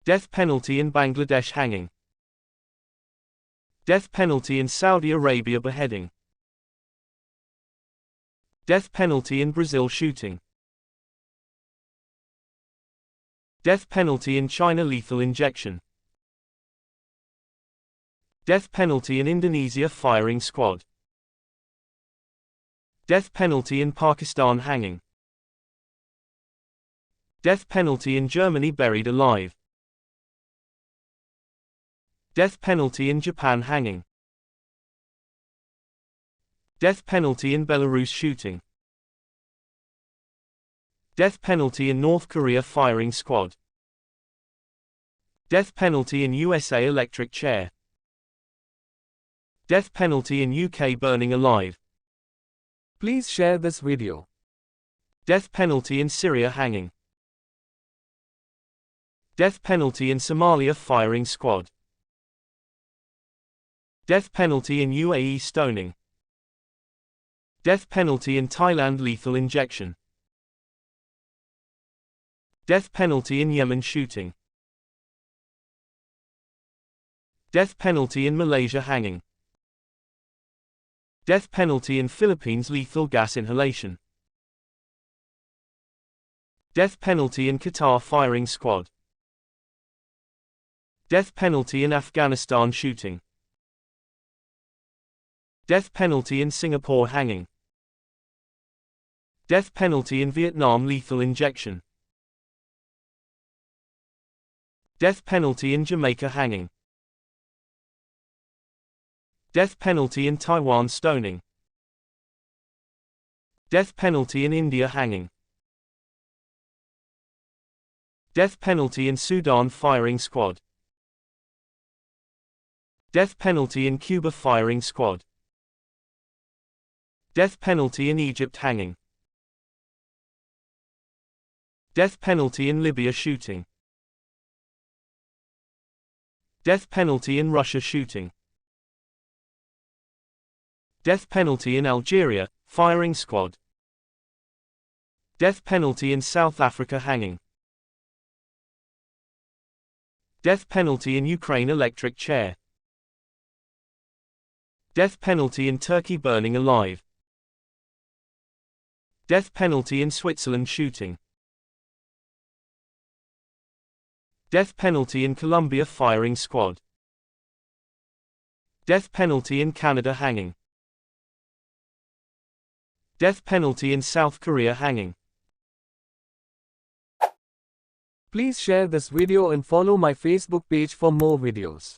Death penalty in Bangladesh hanging. Death penalty in Saudi Arabia beheading. Death penalty in Brazil shooting. Death penalty in China lethal injection. Death penalty in Indonesia firing squad. Death penalty in Pakistan hanging. Death penalty in Germany buried alive. Death penalty in Japan hanging. Death penalty in Belarus shooting. Death penalty in North Korea firing squad. Death penalty in USA electric chair. Death penalty in UK burning alive. Please share this video. Death penalty in Syria hanging. Death penalty in Somalia firing squad. Death penalty in UAE stoning. Death penalty in Thailand lethal injection. Death penalty in Yemen shooting. Death penalty in Malaysia hanging. Death penalty in Philippines lethal gas inhalation. Death penalty in Qatar firing squad. Death penalty in Afghanistan shooting. Death penalty in Singapore hanging. Death penalty in Vietnam lethal injection. Death penalty in Jamaica hanging. Death penalty in Taiwan stoning. Death penalty in India hanging. Death penalty in Sudan firing squad. Death penalty in Cuba firing squad. Death penalty in Egypt hanging. Death penalty in Libya shooting. Death penalty in Russia shooting. Death penalty in Algeria, firing squad. Death penalty in South Africa hanging. Death penalty in Ukraine electric chair. Death penalty in Turkey burning alive. Death penalty in Switzerland shooting. Death penalty in Colombia firing squad. Death penalty in Canada hanging. Death penalty in South Korea hanging. Please share this video and follow my Facebook page for more videos.